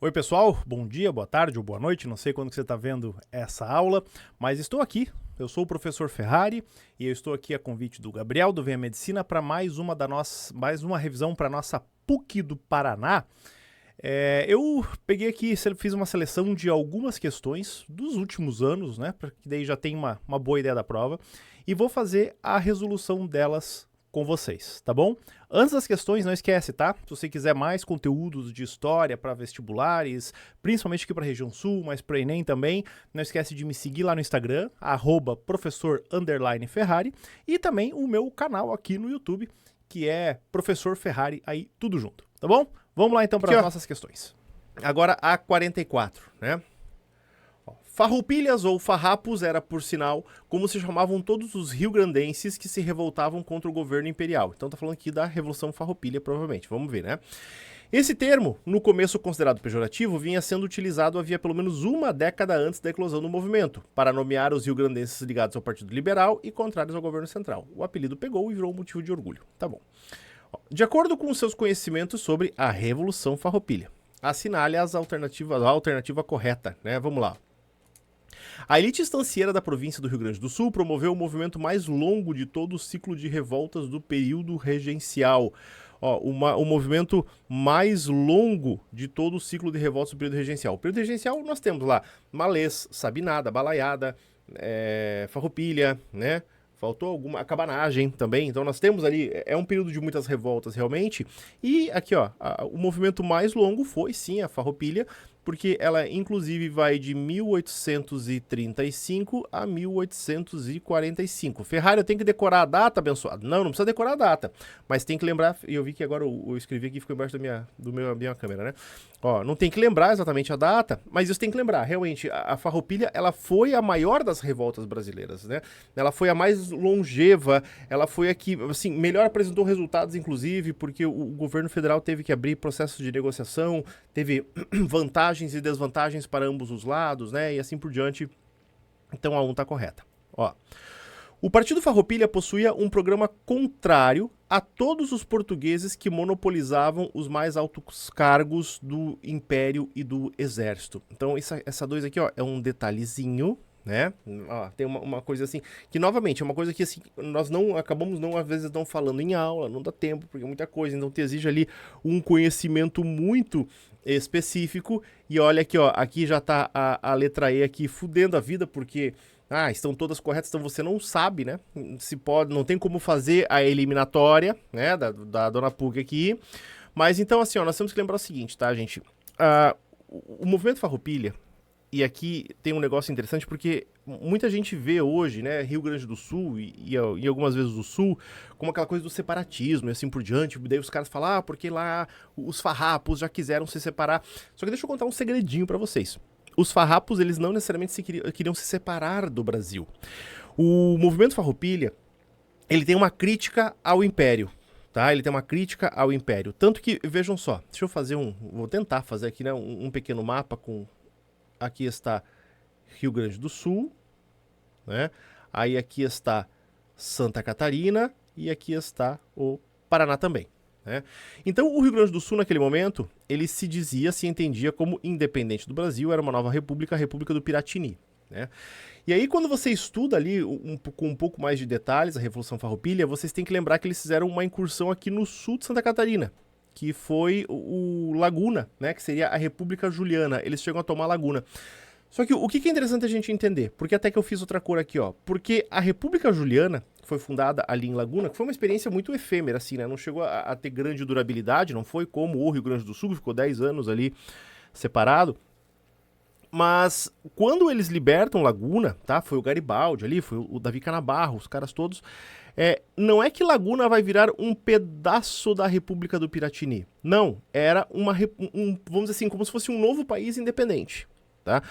Oi pessoal, bom dia, boa tarde ou boa noite, não sei quando que você está vendo essa aula, mas estou aqui, eu sou o professor Ferrari e eu estou aqui a convite do Gabriel do Venha Medicina para mais uma revisão para a nossa PUC do Paraná. Eu peguei aqui, fiz uma seleção de algumas questões dos últimos anos, né, para que daí já tem uma boa ideia da prova, e vou fazer a resolução delas com vocês, tá bom? Antes das questões, não esquece, tá? Se você quiser mais conteúdos de história para vestibulares, principalmente aqui para a região sul, mas para o Enem também, não esquece de me seguir lá no Instagram, @professor_Ferrari, e também o meu canal aqui no YouTube, que é Professor Ferrari, aí tudo junto, tá bom? Vamos lá então para as nossas questões. Agora a 44, né? Farroupilhas ou farrapos era, por sinal, como se chamavam todos os rio-grandenses que se revoltavam contra o governo imperial. Então tá falando aqui da Revolução Farroupilha, provavelmente. Vamos ver, né? Esse termo, no começo considerado pejorativo, vinha sendo utilizado havia pelo menos uma década antes da eclosão do movimento, para nomear os rio-grandenses ligados ao Partido Liberal e contrários ao governo central. O apelido pegou e virou um motivo de orgulho. Tá bom. De acordo com seus conhecimentos sobre a Revolução Farroupilha, assinale a alternativa correta, né? Vamos lá. A elite estancieira da província do Rio Grande do Sul promoveu o movimento mais longo de todo o ciclo de revoltas do período regencial. O movimento mais longo de todo o ciclo de revoltas do período regencial. O período regencial nós temos lá Malês, Sabinada, Balaiada, Farroupilha, né? Faltou alguma cabanagem também, então nós temos ali, é um período de muitas revoltas realmente, e aqui o movimento mais longo foi sim a Farroupilha, porque ela inclusive vai de 1835 a 1845. Ferrari, eu tenho que decorar a data, abençoado? Não precisa decorar a data, mas tem que lembrar, e eu vi que agora eu escrevi aqui, ficou embaixo da minha câmera, né? Não tem que lembrar exatamente a data, mas isso tem que lembrar, realmente, a Farroupilha, ela foi a maior das revoltas brasileiras, né? Ela foi a mais longeva, ela foi a que, assim, melhor apresentou resultados, inclusive, porque o governo federal teve que abrir processos de negociação, teve vantagens e desvantagens para ambos os lados, né? E assim por diante. Então a 1 tá correta. O Partido Farroupilha possuía um programa contrário a todos os portugueses que monopolizavam os mais altos cargos do Império e do Exército. Então essa 2 aqui, é um detalhezinho, né? Tem uma coisa assim, que novamente é uma coisa que assim, nós acabamos às vezes não falando em aula, não dá tempo, porque é muita coisa, então te exige ali um conhecimento muito específico, e olha aqui, aqui já tá a letra E aqui fudendo a vida, porque estão todas corretas, então você não sabe, né? Não tem como fazer a eliminatória, né, da dona PUC aqui, mas então assim, nós temos que lembrar o seguinte, tá, gente? O movimento Farroupilha, e aqui tem um negócio interessante, porque muita gente vê hoje, né, Rio Grande do Sul e algumas vezes o Sul, como aquela coisa do separatismo e assim por diante. Daí os caras falam, porque lá os farrapos já quiseram se separar. Só que deixa eu contar um segredinho pra vocês. Os farrapos, eles não necessariamente queriam se separar do Brasil. O movimento Farroupilha, ele tem uma crítica ao Império. Tá? Ele tem uma crítica ao Império. Tanto que, vejam só, deixa eu fazer vou tentar fazer aqui, né, um pequeno mapa com... Aqui está Rio Grande do Sul, né? Aí aqui está Santa Catarina e aqui está o Paraná também, né? Então o Rio Grande do Sul naquele momento, ele se entendia como independente do Brasil, era uma nova república, a República do Piratini, né? E aí quando você estuda ali com um pouco mais de detalhes a Revolução Farroupilha, vocês têm que lembrar que eles fizeram uma incursão aqui no sul de Santa Catarina, que foi o Laguna, né, que seria a República Juliana. Eles chegam a tomar Laguna. Só que o que é interessante a gente entender, porque até que eu fiz outra cor aqui, porque a República Juliana, que foi fundada ali em Laguna, que foi uma experiência muito efêmera, assim, né, não chegou a ter grande durabilidade, não foi como o Rio Grande do Sul, que ficou 10 anos ali separado, mas quando eles libertam Laguna, tá, foi o Garibaldi ali, foi o Davi Canabarro, os caras todos, não é que Laguna vai virar um pedaço da República do Piratini. Não, era vamos dizer assim, como se fosse um novo país independente, tá?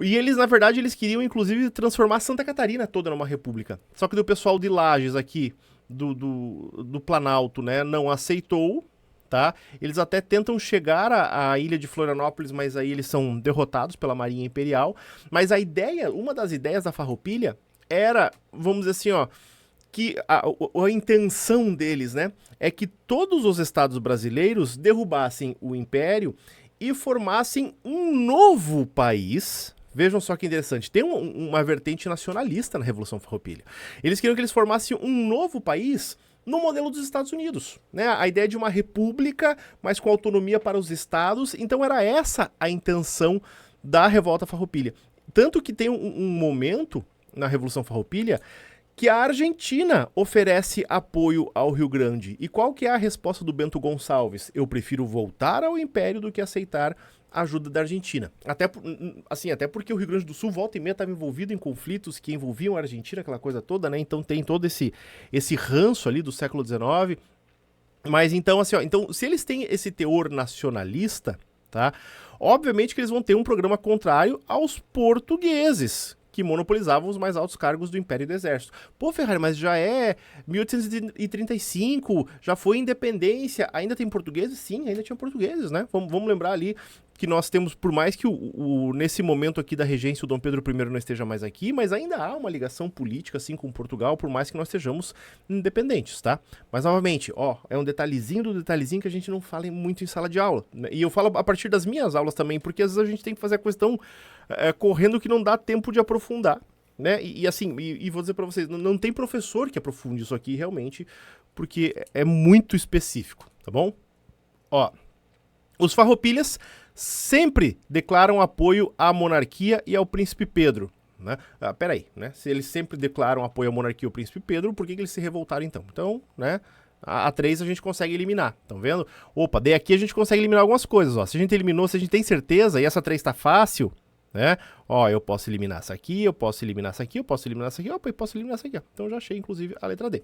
E eles, na verdade, eles queriam, inclusive, transformar Santa Catarina toda numa república. Só que o pessoal de Lages aqui, do Planalto, né, não aceitou, tá? Eles até tentam chegar à ilha de Florianópolis, mas aí eles são derrotados pela Marinha Imperial. Mas uma das ideias da Farroupilha era, vamos dizer assim, que a intenção deles, né, é que todos os estados brasileiros derrubassem o Império e formassem um novo país. Vejam só que interessante, tem uma vertente nacionalista na Revolução Farroupilha. Eles queriam que eles formassem um novo país no modelo dos Estados Unidos, né? A ideia de uma república, mas com autonomia para os estados. Então era essa a intenção da Revolta Farroupilha. Tanto que tem um momento na Revolução Farroupilha que a Argentina oferece apoio ao Rio Grande. E qual que é a resposta do Bento Gonçalves? Eu prefiro voltar ao Império do que aceitar a ajuda da Argentina. Até porque o Rio Grande do Sul, volta e meia, estava envolvido em conflitos que envolviam a Argentina, aquela coisa toda, né? Então tem todo esse ranço ali do século XIX. Mas então, assim, ó, então, se eles têm esse teor nacionalista, tá? Obviamente que eles vão ter um programa contrário aos portugueses, que monopolizavam os mais altos cargos do Império e do Exército. Pô, Ferrari, mas já é 1835, já foi independência, ainda tem portugueses? Sim, ainda tinha portugueses, né? Vamos lembrar ali que nós temos, por mais que nesse momento aqui da regência o Dom Pedro I não esteja mais aqui, mas ainda há uma ligação política, assim, com Portugal, por mais que nós estejamos independentes, tá? Mas, novamente, ó, é um detalhezinho do detalhezinho que a gente não fala muito em sala de aula, né? E eu falo a partir das minhas aulas também, porque às vezes a gente tem que fazer a questão correndo que não dá tempo de aprofundar, né? E vou dizer pra vocês, não tem professor que aprofunde isso aqui realmente, porque é muito específico, tá bom? Ó, os farroupilhas sempre declaram apoio à monarquia e ao príncipe Pedro, né? Peraí, né? Se eles sempre declaram apoio à monarquia e ao príncipe Pedro, por que eles se revoltaram então? Então, né? A 3 a gente consegue eliminar, estão vendo? Opa, daí aqui a gente consegue eliminar algumas coisas, ó. Se a gente eliminou, se a gente tem certeza, e essa 3 tá fácil, né? Ó, eu posso eliminar essa aqui, eu posso eliminar essa aqui, eu posso eliminar essa aqui, opa, eu posso eliminar essa aqui, ó. Então eu já achei, inclusive, a letra D,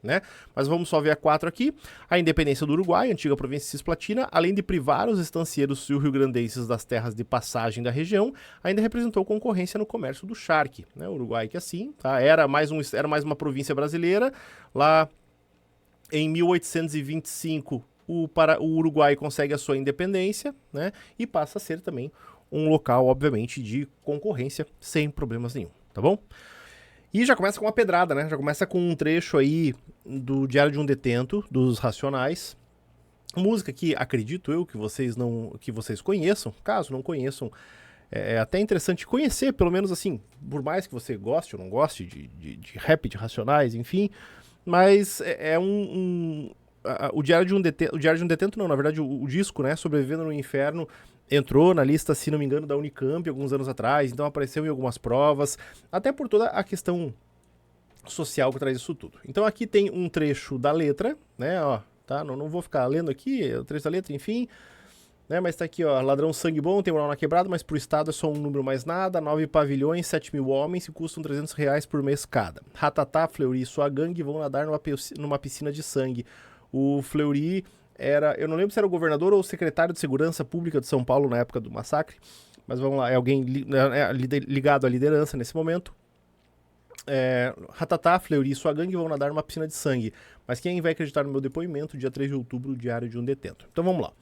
né? Mas vamos só ver a 4 aqui. A independência do Uruguai, antiga província cisplatina, além de privar os estancieiros rio-grandenses das terras de passagem da região, ainda representou concorrência no comércio do charque, né? O Uruguai que assim, tá? Era mais uma província brasileira. Lá em 1825, o Uruguai consegue a sua independência, né? E passa a ser também um local, obviamente, de concorrência sem problemas nenhum, tá bom? E já começa com uma pedrada, né? Já começa com um trecho aí do Diário de um Detento, dos Racionais. Música que acredito eu que vocês conheçam. Caso não conheçam, é até interessante conhecer, pelo menos assim, por mais que você goste ou não goste de rap, de Racionais, enfim. Mas o Diário de um Detento não, na verdade o disco, né, Sobrevivendo no Inferno, entrou na lista, se não me engano, da Unicamp alguns anos atrás, então apareceu em algumas provas, até por toda a questão social que traz isso tudo. Então aqui tem um trecho da letra, né, ó, tá, não vou ficar lendo aqui, o trecho da letra, enfim, né, mas tá aqui, ó, ladrão sangue bom, tem moral na quebrada, mas pro Estado é só um número mais nada, 9 pavilhões, 7.000 homens e custam R$300 por mês cada. Ratatá, Fleury e sua gangue vão nadar numa piscina de sangue. O Fleury eu não lembro se era o governador ou o secretário de Segurança Pública de São Paulo na época do massacre, mas vamos lá, é alguém ligado à liderança nesse momento. Ratatá, Fleury e sua gangue vão nadar numa piscina de sangue, mas quem vai acreditar no meu depoimento, dia 3 de outubro, Diário de um Detento. Então vamos lá.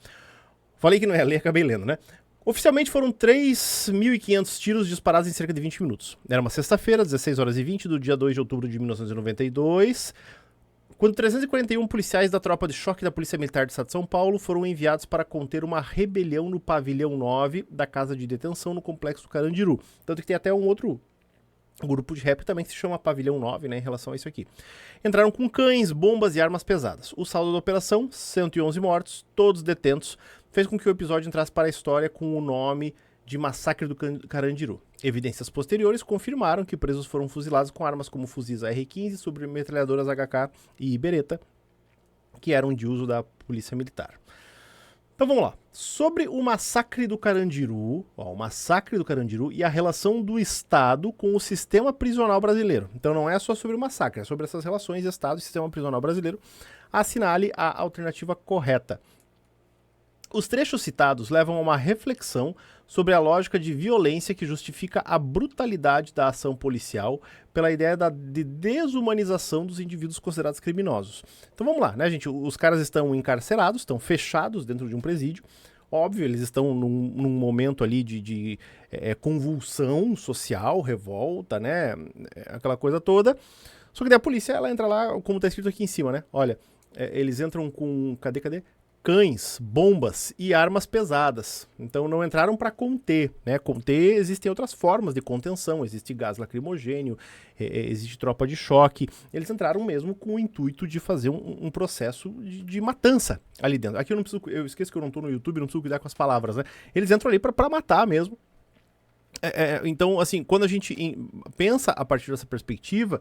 Falei que não ia ler, acabei lendo, né? Oficialmente foram 3.500 tiros disparados em cerca de 20 minutos. Era uma sexta-feira, 16h20 do dia 2 de outubro de 1992, quando 341 policiais da tropa de choque da Polícia Militar do Estado de São Paulo foram enviados para conter uma rebelião no pavilhão 9 da Casa de Detenção no Complexo do Carandiru. Tanto que tem até um outro grupo de rap também que se chama Pavilhão 9, né, em relação a isso aqui. Entraram com cães, bombas e armas pesadas. O saldo da operação, 111 mortos, todos detentos, fez com que o episódio entrasse para a história com o nome de Massacre do Carandiru. Evidências posteriores confirmaram que presos foram fuzilados com armas como fuzis AR-15, submetralhadoras HK e Beretta, que eram de uso da Polícia Militar. Então vamos lá. Sobre o Massacre do Carandiru, o Massacre do Carandiru e a relação do Estado com o sistema prisional brasileiro. Então não é só sobre o massacre, é sobre essas relações Estado e sistema prisional brasileiro. Assinale a alternativa correta. Os trechos citados levam a uma reflexão sobre a lógica de violência que justifica a brutalidade da ação policial pela ideia de desumanização dos indivíduos considerados criminosos. Então vamos lá, né, gente? Os caras estão encarcerados, estão fechados dentro de um presídio. Óbvio, eles estão num momento ali de convulsão social, revolta, né? Aquela coisa toda. Só que daí a polícia, ela entra lá, como está escrito aqui em cima, né? Olha, eles entram com... Cadê? cães, bombas e armas pesadas. Então não entraram para conter, né? Conter, existem outras formas de contenção, existe gás lacrimogênio, existe tropa de choque. Eles entraram mesmo com o intuito de fazer um processo de matança ali dentro. Aqui eu esqueço que eu não estou no YouTube, não preciso cuidar com as palavras, né? Eles entram ali para matar mesmo. Então, assim, quando a gente pensa a partir dessa perspectiva,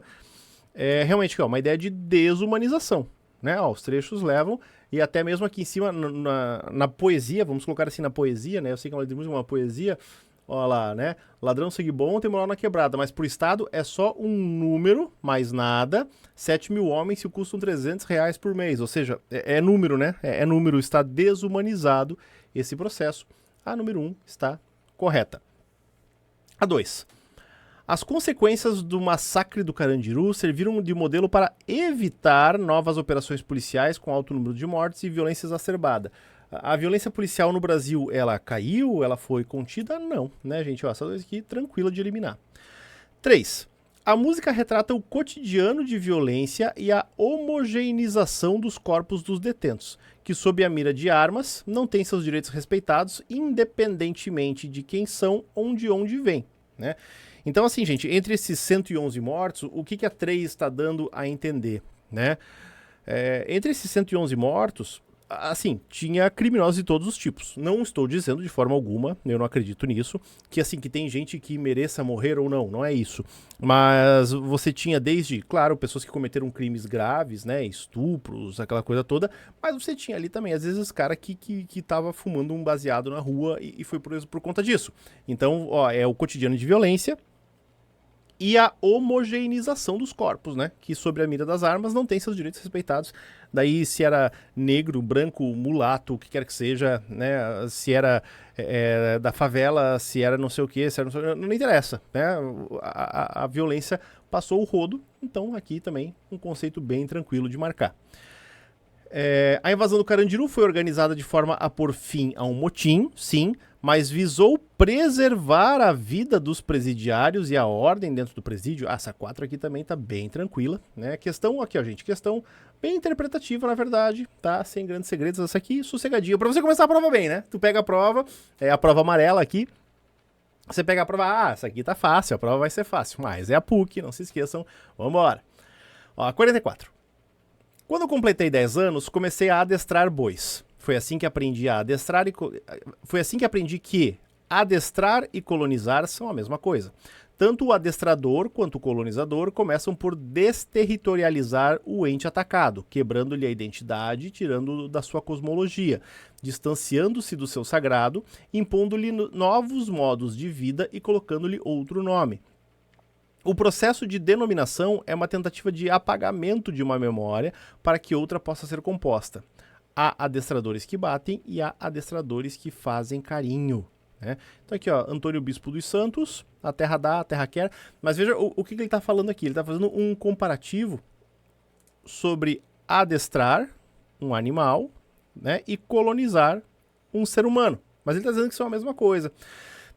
é realmente uma ideia de desumanização, né? Ó, os trechos levam, e até mesmo aqui em cima, na poesia, vamos colocar assim na poesia, né? Eu sei que é uma letra de música, uma poesia, ó lá, né? Ladrão segue bom, tem moral na quebrada, mas pro Estado é só um número, mais nada, 7 mil homens se custam R$300 por mês, ou seja, é número, né? É número, está desumanizado esse processo. A número 1 está correta. A 2. As consequências do massacre do Carandiru serviram de modelo para evitar novas operações policiais com alto número de mortes e violência exacerbada. A violência policial no Brasil, ela caiu? Ela foi contida? Não, né, gente? Ó, essa coisa aqui tranquila de eliminar. 3. A música retrata o cotidiano de violência e a homogeneização dos corpos dos detentos, que sob a mira de armas não têm seus direitos respeitados, independentemente de quem são ou de onde vêm, né? Então, assim, gente, entre esses 111 mortos, o que a 3 está dando a entender, né? Entre esses 111 mortos, assim, tinha criminosos de todos os tipos. Não estou dizendo de forma alguma, eu não acredito nisso, que assim, que tem gente que mereça morrer ou não, não é isso. Mas você tinha desde, claro, pessoas que cometeram crimes graves, né, estupros, aquela coisa toda, mas você tinha ali também, às vezes, cara que tava fumando um baseado na rua e foi preso por conta disso. Então, ó, é o cotidiano de violência e a homogeneização dos corpos, né? Que sobre a mira das armas não tem seus direitos respeitados. Daí se era negro, branco, mulato, o que quer que seja, né? Se era da favela, se era não sei o que, se era não sei o que, não interessa, né? A violência passou o rodo, então aqui também um conceito bem tranquilo de marcar. A invasão do Carandiru foi organizada de forma a pôr fim a um motim, sim, mas visou preservar a vida dos presidiários e a ordem dentro do presídio. Essa 4 aqui também tá bem tranquila, né? Questão aqui, ó, gente, questão bem interpretativa, na verdade, tá? Sem grandes segredos, essa aqui sossegadinha. Pra você começar a prova bem, né? Tu pega a prova, a prova amarela aqui, você pega a prova, essa aqui tá fácil, a prova vai ser fácil, mas é a PUC, não se esqueçam. Vambora. Ó, 44. Quando eu completei 10 anos, comecei a adestrar bois. Foi assim que aprendi a adestrar Foi assim que aprendi que adestrar e colonizar são a mesma coisa. Tanto o adestrador quanto o colonizador começam por desterritorializar o ente atacado, quebrando-lhe a identidade, tirando-o da sua cosmologia, distanciando-se do seu sagrado, impondo-lhe novos modos de vida e colocando-lhe outro nome. O processo de denominação é uma tentativa de apagamento de uma memória para que outra possa ser composta. Há adestradores que batem e há adestradores que fazem carinho, né? Então aqui, ó, Antônio Bispo dos Santos, a terra dá, a terra quer. Mas veja o que ele está falando aqui. Ele está fazendo um comparativo sobre adestrar um animal, né, e colonizar um ser humano. Mas ele está dizendo que são a mesma coisa.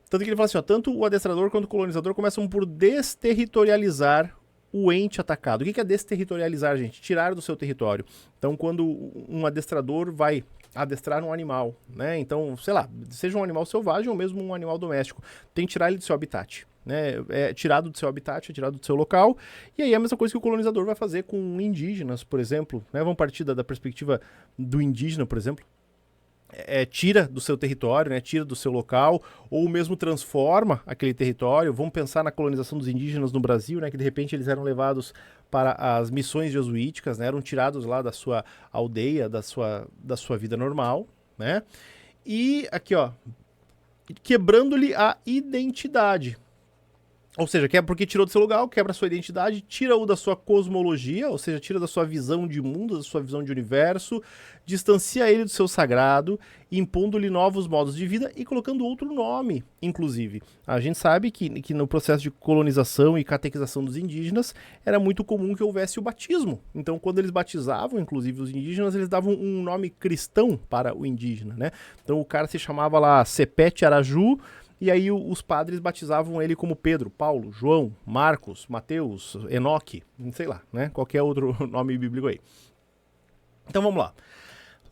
Tanto que ele fala assim, ó, tanto o adestrador quanto o colonizador começam por desterritorializar o ente atacado. O que é desterritorializar, gente? Tirar do seu território. Então, quando um adestrador vai adestrar um animal, né? Então, sei lá, seja um animal selvagem ou mesmo um animal doméstico, tem que tirar ele do seu habitat, né? É tirado do seu habitat, é tirado do seu local. E aí é a mesma coisa que o colonizador vai fazer com indígenas, por exemplo, né? Vamos partir da perspectiva do indígena, por exemplo. Tira do seu território, né, tira do seu local, ou mesmo transforma aquele território. Vamos pensar na colonização dos indígenas no Brasil, né, que de repente eles eram levados para as missões jesuíticas, né, eram tirados lá da sua aldeia, da sua vida normal, né, e aqui, ó, quebrando-lhe a identidade. Ou seja, porque tirou do seu lugar, quebra a sua identidade, tira-o da sua cosmologia, ou seja, tira da sua visão de mundo, da sua visão de universo, distancia ele do seu sagrado, impondo-lhe novos modos de vida e colocando outro nome, inclusive. A gente sabe que no processo de colonização e catequização dos indígenas, era muito comum que houvesse o batismo. Então, quando eles batizavam, inclusive, os indígenas, eles davam um nome cristão para o indígena, né? Então, o cara se chamava lá Sepete Araju, e aí os padres batizavam ele como Pedro, Paulo, João, Marcos, Mateus, Enoque, sei lá, né? Qualquer outro nome bíblico aí. Então vamos lá.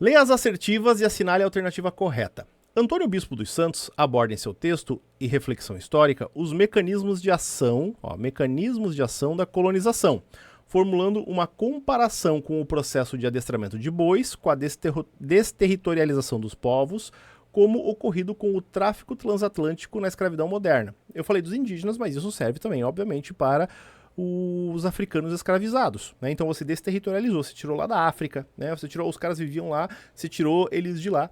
Leia as assertivas e assinale a alternativa correta. Antônio Bispo dos Santos aborda em seu texto e reflexão histórica os mecanismos de ação da colonização, formulando uma comparação com o processo de adestramento de bois, com a desterritorialização dos povos, como ocorrido com o tráfico transatlântico na escravidão moderna. Eu falei dos indígenas, mas isso serve também, obviamente, para os africanos escravizados, né? Então você desterritorializou, você tirou lá da África, né? Você tirou, os caras viviam lá, você tirou eles de lá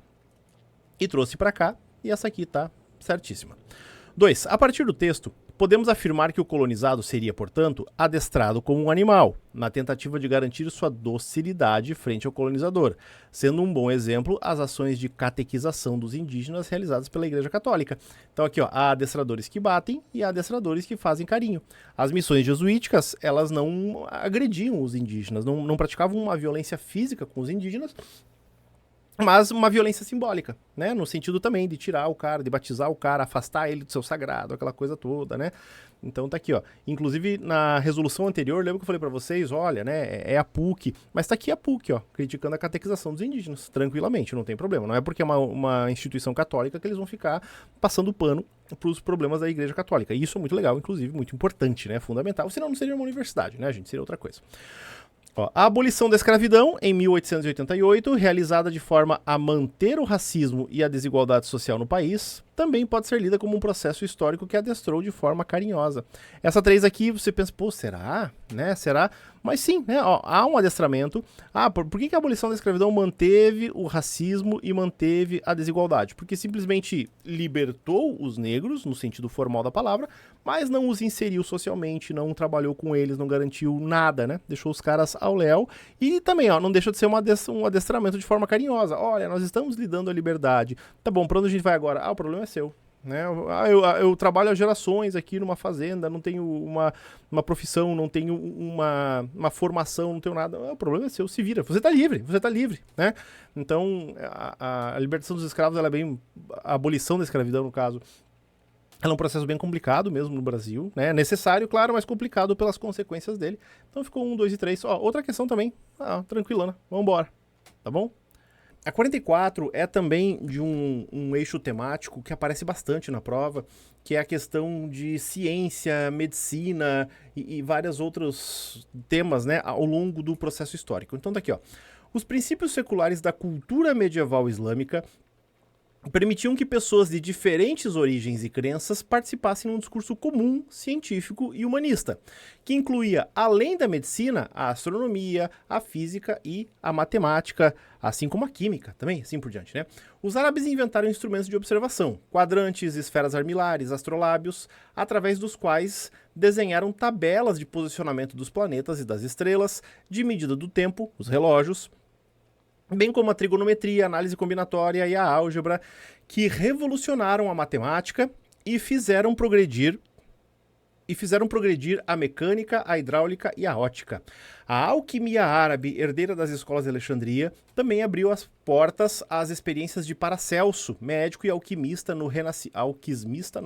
e trouxe para cá, e essa aqui tá certíssima. 2. A partir do texto, podemos afirmar que o colonizado seria, portanto, adestrado como um animal, na tentativa de garantir sua docilidade frente ao colonizador, sendo um bom exemplo as ações de catequização dos indígenas realizadas pela Igreja Católica. Então aqui, ó, há adestradores que batem e há adestradores que fazem carinho. As missões jesuíticas, elas não agrediam os indígenas, não praticavam uma violência física com os indígenas, mas uma violência simbólica, né? No sentido também de tirar o cara, de batizar o cara, afastar ele do seu sagrado, aquela coisa toda, né? Então tá aqui, ó. Inclusive, na resolução anterior, lembra que eu falei pra vocês, olha, né, é a PUC, mas tá aqui a PUC, ó, criticando a catequização dos indígenas, tranquilamente, não tem problema. Não é porque é uma instituição católica que eles vão ficar passando pano pros problemas da Igreja Católica. E isso é muito legal, inclusive, muito importante, né? Fundamental, senão não seria uma universidade, né, gente? Seria outra coisa. Ó, a abolição da escravidão, em 1888, realizada de forma a manter o racismo e a desigualdade social no país, também pode ser lida como um processo histórico que adestrou de forma carinhosa. Essa 3 aqui, você pensa, pô, será? Né? Será? Mas sim, né? Ó, há um adestramento. Por que a abolição da escravidão manteve o racismo e manteve a desigualdade? Porque simplesmente libertou os negros, no sentido formal da palavra, mas não os inseriu socialmente, não trabalhou com eles, não garantiu nada, né? Deixou os caras ao léu. E também, ó, não deixa de ser um adestramento de forma carinhosa. Olha, nós estamos lhe dando a liberdade. Tá bom, pra onde a gente vai agora? O problema é seu. Né? Eu trabalho há gerações aqui numa fazenda, não tenho uma profissão, não tenho uma formação, não tenho nada. O problema é seu, se vira. Você tá livre, né? Então, a libertação dos escravos, ela é bem... A abolição da escravidão, no caso, ela é um processo bem complicado mesmo no Brasil, né? Necessário, claro, mas complicado pelas consequências dele. Então ficou 1, 2 e 3. Ó, outra questão também, tranquilona, vambora, tá bom? A 44 é também de um eixo temático que aparece bastante na prova, que é a questão de ciência, medicina e vários outros temas, né, ao longo do processo histórico. Então tá aqui, ó. Os princípios seculares da cultura medieval islâmica permitiam que pessoas de diferentes origens e crenças participassem num discurso comum, científico e humanista, que incluía, além da medicina, a astronomia, a física e a matemática, assim como a química também, assim por diante, né? Os árabes inventaram instrumentos de observação, quadrantes, esferas armilares, astrolábios, através dos quais desenharam tabelas de posicionamento dos planetas e das estrelas, de medida do tempo, os relógios, bem como a trigonometria, a análise combinatória e a álgebra, que revolucionaram a matemática e fizeram progredir a mecânica, a hidráulica e a ótica. A alquimia árabe, herdeira das escolas de Alexandria, também abriu as portas às experiências de Paracelso, médico e alquimista no Alquimista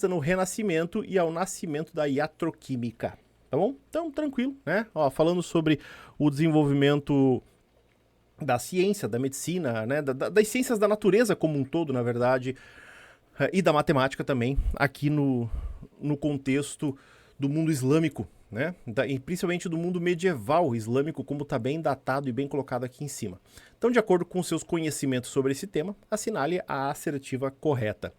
no Renascimento e ao nascimento da iatroquímica. Tá bom? Então, tranquilo, né? Ó, falando sobre o desenvolvimento da ciência, da medicina, né, das ciências da natureza como um todo, na verdade, e da matemática também, aqui no contexto do mundo islâmico, né, e principalmente do mundo medieval islâmico, como está bem datado e bem colocado aqui em cima. Então, de acordo com seus conhecimentos sobre esse tema, assinale a assertiva correta.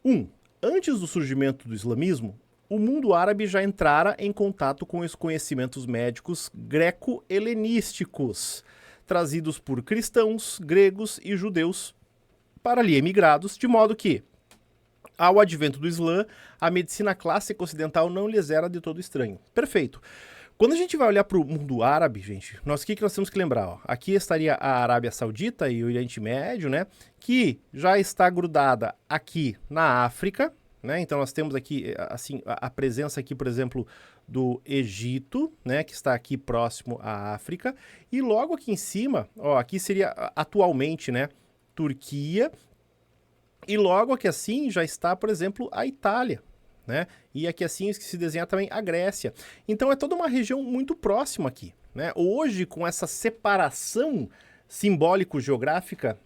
1. Antes do surgimento do islamismo, o mundo árabe já entrara em contato com os conhecimentos médicos greco-helenísticos, trazidos por cristãos, gregos e judeus para ali emigrados, de modo que, ao advento do Islã, a medicina clássica ocidental não lhes era de todo estranho. Perfeito. Quando a gente vai olhar para o mundo árabe, gente, o que nós temos que lembrar? Ó? Aqui estaria a Arábia Saudita e o Oriente Médio, né, que já está grudada aqui na África, né? Então nós temos aqui assim, a presença aqui, por exemplo, do Egito, né, que está aqui próximo à África, e logo aqui em cima, ó, aqui seria atualmente, né, Turquia, e logo aqui assim já está, por exemplo, a Itália, né, e aqui assim se desenha também a Grécia. Então é toda uma região muito próxima aqui, né? Hoje, com essa separação simbólico-geográfica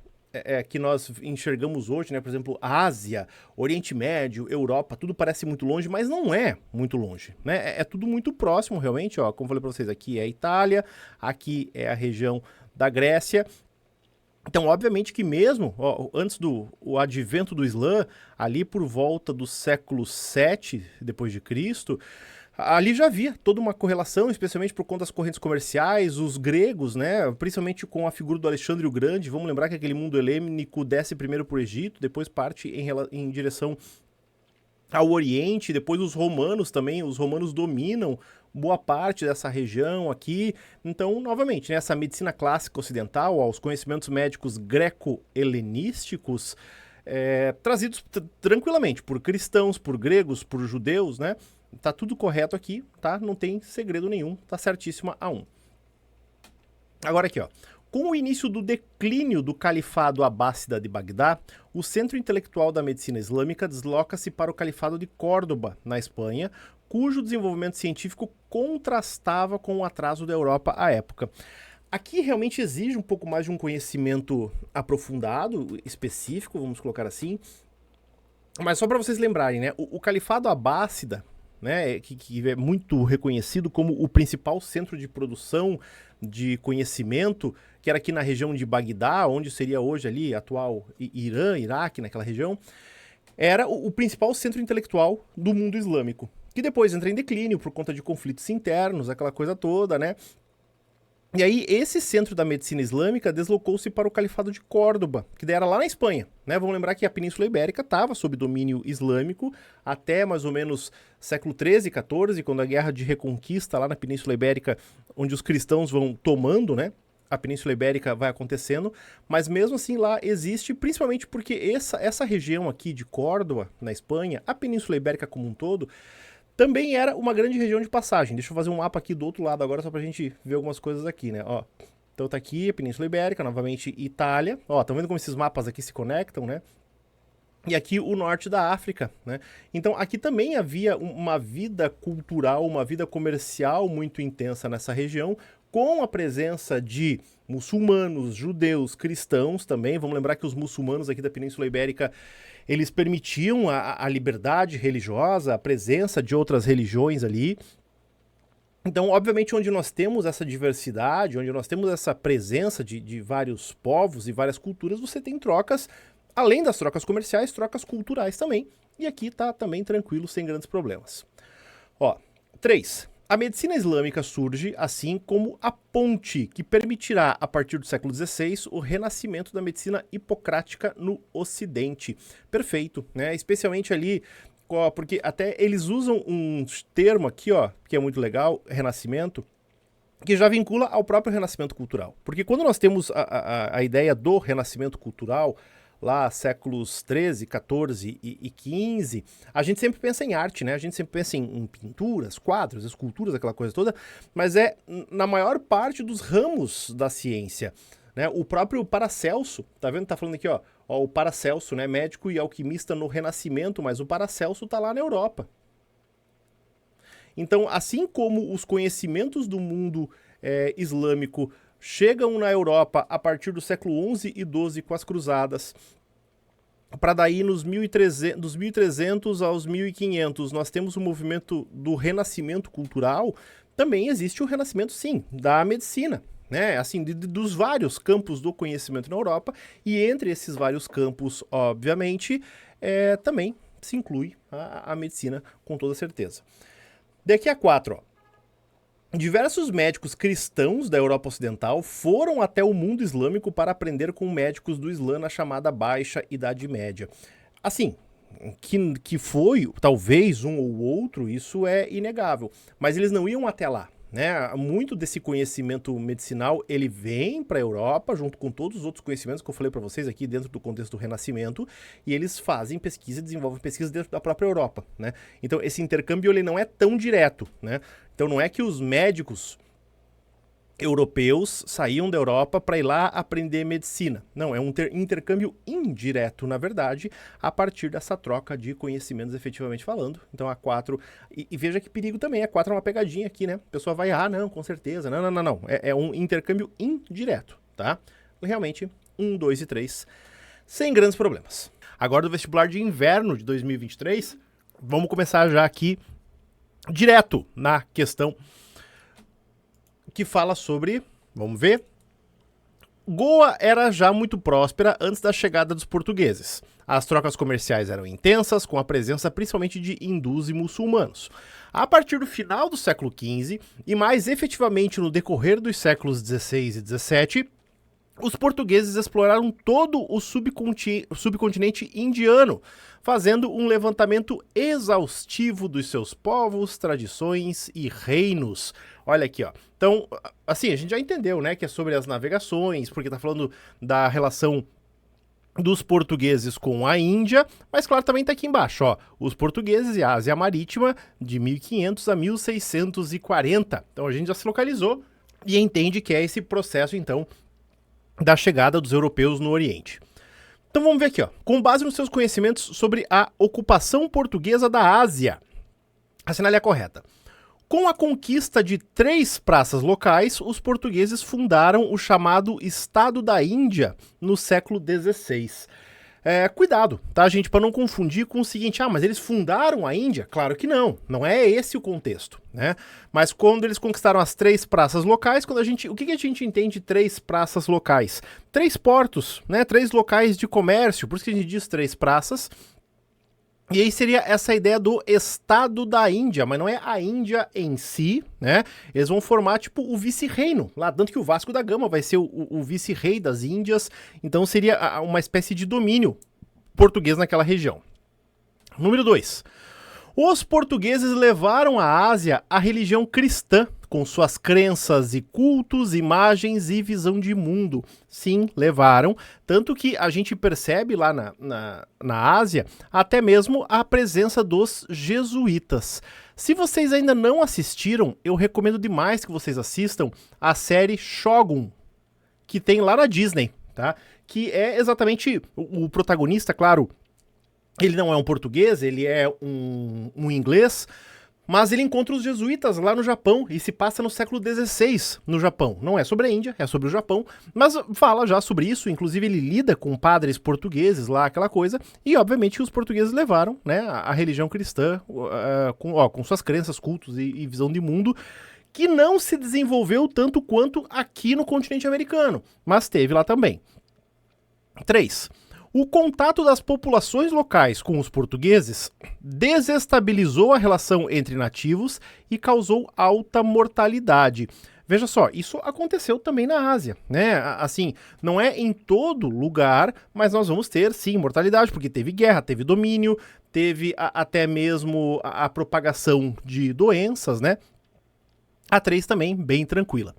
que nós enxergamos hoje, né? Por exemplo, Ásia, Oriente Médio, Europa, tudo parece muito longe, mas não é muito longe, né? É tudo muito próximo, realmente, ó. Como eu falei para vocês, aqui é a Itália, aqui é a região da Grécia. Então, obviamente que mesmo antes do advento do Islã, ali por volta do século VII depois de Cristo, ali já havia toda uma correlação, especialmente por conta das correntes comerciais, os gregos, né, principalmente com a figura do Alexandre o Grande. Vamos lembrar que aquele mundo helênico desce primeiro para o Egito, depois parte em direção ao Oriente, depois os romanos também, os romanos dominam boa parte dessa região aqui. Então, novamente, né, essa medicina clássica ocidental, os conhecimentos médicos greco-helenísticos, trazidos tranquilamente por cristãos, por gregos, por judeus, né? Tá tudo correto aqui, tá? Não tem segredo nenhum, tá certíssima a 1. Agora aqui, ó. Com o início do declínio do califado abássida de Bagdá, o centro intelectual da medicina islâmica desloca-se para o califado de Córdoba, na Espanha, cujo desenvolvimento científico contrastava com o atraso da Europa à época. Aqui realmente exige um pouco mais de um conhecimento aprofundado, específico, vamos colocar assim. Mas só para vocês lembrarem, né? O califado abássida, né, que é muito reconhecido como o principal centro de produção de conhecimento, que era aqui na região de Bagdá, onde seria hoje ali atual Irã, Iraque, naquela região, era o principal centro intelectual do mundo islâmico, que depois entra em declínio por conta de conflitos internos, aquela coisa toda, né? E aí, esse centro da medicina islâmica deslocou-se para o Califado de Córdoba, que daí era lá na Espanha, né? Vamos lembrar que a Península Ibérica estava sob domínio islâmico até mais ou menos século XIII e XIV, quando a Guerra de Reconquista lá na Península Ibérica, onde os cristãos vão tomando, né? A Península Ibérica vai acontecendo, mas mesmo assim lá existe, principalmente porque essa região aqui de Córdoba, na Espanha, a Península Ibérica como um todo, também era uma grande região de passagem. Deixa eu fazer um mapa aqui do outro lado agora, só pra gente ver algumas coisas aqui, né? Ó, então tá aqui a Península Ibérica, novamente Itália. Ó, estão vendo como esses mapas aqui se conectam, né? E aqui o norte da África, né? Então aqui também havia uma vida cultural, uma vida comercial muito intensa nessa região, com a presença de muçulmanos, judeus, cristãos também. Vamos lembrar que os muçulmanos aqui da Península Ibérica, eles permitiam a liberdade religiosa, a presença de outras religiões ali. Então, obviamente, onde nós temos essa diversidade, onde nós temos essa presença de vários povos e várias culturas, você tem trocas, além das trocas comerciais, trocas culturais também. E aqui tá também tranquilo, sem grandes problemas. Ó, 3. A medicina islâmica surge assim como a ponte que permitirá, a partir do século XVI, o renascimento da medicina hipocrática no Ocidente. Perfeito, né? Especialmente ali, porque até eles usam um termo aqui, ó, que é muito legal, renascimento, que já vincula ao próprio renascimento cultural. Porque quando nós temos a ideia do renascimento cultural, lá séculos 13, 14 e 15, a gente sempre pensa em arte, né? A gente sempre pensa em pinturas, quadros, esculturas, aquela coisa toda, mas é na maior parte dos ramos da ciência, né? O próprio Paracelso, tá vendo? Tá falando aqui, ó o Paracelso, né? Médico e alquimista no Renascimento, mas o Paracelso tá lá na Europa. Então, assim como os conhecimentos do mundo islâmico chegam na Europa a partir do século XI e XII com as cruzadas, para daí dos 1300 aos 1500 nós temos o movimento do renascimento cultural, também existe o renascimento, sim, da medicina, né? Assim, dos vários campos do conhecimento na Europa, e entre esses vários campos, obviamente, também se inclui a medicina com toda certeza. Daqui a 4, ó. Diversos médicos cristãos da Europa Ocidental foram até o mundo islâmico para aprender com médicos do Islã na chamada Baixa Idade Média. Assim, que foi talvez um ou outro, isso é inegável, mas eles não iam até lá, né? Muito desse conhecimento medicinal, ele vem para a Europa, junto com todos os outros conhecimentos que eu falei para vocês aqui dentro do contexto do Renascimento, e eles fazem pesquisa, desenvolvem pesquisa dentro da própria Europa, né? Então esse intercâmbio ele não é tão direto, né? Então não é que os médicos europeus saíam da Europa para ir lá aprender medicina. Não, é um intercâmbio indireto, na verdade, a partir dessa troca de conhecimentos efetivamente falando. Então a 4, e veja que perigo também, a 4 é uma pegadinha aqui, né? A pessoa vai, não, com certeza, não. É um intercâmbio indireto, tá? Realmente, 1, 2 e 3, sem grandes problemas. Agora do vestibular de inverno de 2023, vamos começar já aqui direto na questão que fala sobre, vamos ver, Goa era já muito próspera antes da chegada dos portugueses. As trocas comerciais eram intensas, com a presença principalmente de hindus e muçulmanos. A partir do final do século XV, e mais efetivamente no decorrer dos séculos XVI e XVII, os portugueses exploraram todo o subcontinente indiano, fazendo um levantamento exaustivo dos seus povos, tradições e reinos. Olha aqui, ó. Então, assim, a gente já entendeu, né, que é sobre as navegações, porque tá falando da relação dos portugueses com a Índia, mas claro, também tá aqui embaixo, ó, os portugueses e a Ásia Marítima de 1500 a 1640. Então a gente já se localizou e entende que é esse processo, então, da chegada dos europeus no Oriente. Então vamos ver aqui, ó. Com base nos seus conhecimentos sobre a ocupação portuguesa da Ásia, assinale a correta. Com a conquista de 3 praças locais, os portugueses fundaram o chamado Estado da Índia no século XVI. Cuidado, tá, gente, para não confundir com o seguinte, mas eles fundaram a Índia? Claro que não é esse o contexto, né? Mas quando eles conquistaram as 3 praças locais, o que a gente entende de 3 praças locais? 3 portos, né? 3 locais de comércio, por isso que a gente diz 3 praças. E aí seria essa ideia do Estado da Índia, mas não é a Índia em si, né? Eles vão formar tipo o vice-reino, lá, tanto que o Vasco da Gama vai ser o vice-rei das Índias, então seria uma espécie de domínio português naquela região. Número 2. Os portugueses levaram à Ásia a religião cristã, com suas crenças e cultos, imagens e visão de mundo. Sim, levaram. Tanto que a gente percebe lá na Ásia até mesmo a presença dos jesuítas. Se vocês ainda não assistiram, eu recomendo demais que vocês assistam a série Shogun, que tem lá na Disney, tá? Que é exatamente o protagonista, claro, ele não é um português, ele é um inglês, mas ele encontra os jesuítas lá no Japão e se passa no século XVI no Japão. Não é sobre a Índia, é sobre o Japão, mas fala já sobre isso, inclusive ele lida com padres portugueses lá, aquela coisa, e obviamente os portugueses levaram, né, a religião cristã com suas crenças, cultos e visão de mundo, que não se desenvolveu tanto quanto aqui no continente americano, mas teve lá também. 3. O contato das populações locais com os portugueses desestabilizou a relação entre nativos e causou alta mortalidade. Veja só, isso aconteceu também na Ásia, né? Assim, não é em todo lugar, mas nós vamos ter, sim, mortalidade, porque teve guerra, teve domínio, teve até mesmo a propagação de doenças, né? A 3 também, bem tranquila.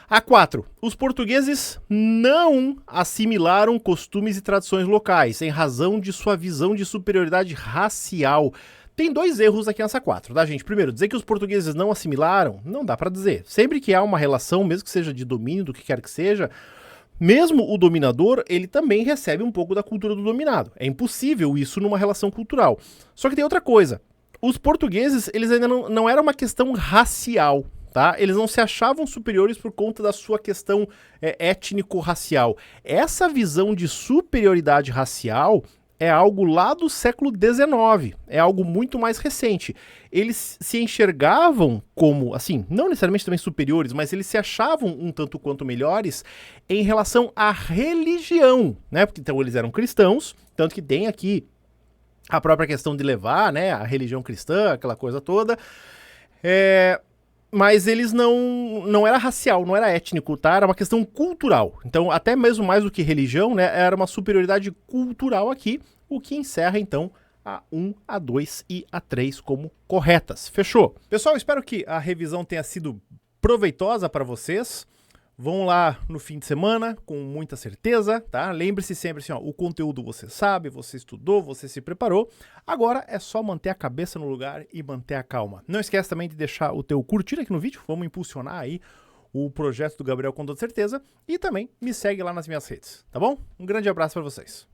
A 4. Os portugueses não assimilaram costumes e tradições locais, em razão de sua visão de superioridade racial. Tem 2 erros aqui nessa 4, tá, gente? Primeiro, dizer que os portugueses não assimilaram, não dá pra dizer. Sempre que há uma relação, mesmo que seja de domínio, do que quer que seja, mesmo o dominador, ele também recebe um pouco da cultura do dominado. É impossível isso numa relação cultural. Só que tem outra coisa. Os portugueses, eles ainda não era uma questão racial, tá? Eles não se achavam superiores por conta da sua questão étnico-racial. Essa visão de superioridade racial é algo lá do século XIX, é algo muito mais recente. Eles se enxergavam como, assim, não necessariamente também superiores, mas eles se achavam um tanto quanto melhores em relação à religião, né? Porque então eles eram cristãos, tanto que tem aqui a própria questão de levar, né, a religião cristã, aquela coisa toda. Mas eles não era racial, não era étnico, tá? Era uma questão cultural. Então, até mesmo mais do que religião, né? Era uma superioridade cultural aqui, o que encerra, então, a 1, a 2 e a 3 como corretas. Fechou? Pessoal, espero que a revisão tenha sido proveitosa para vocês. Vão lá no fim de semana com muita certeza, tá? Lembre-se sempre assim, ó, o conteúdo você sabe, você estudou, você se preparou. Agora é só manter a cabeça no lugar e manter a calma. Não esquece também de deixar o teu curtir aqui no vídeo, vamos impulsionar aí o projeto do Gabriel com toda certeza. E também me segue lá nas minhas redes, tá bom? Um grande abraço para vocês.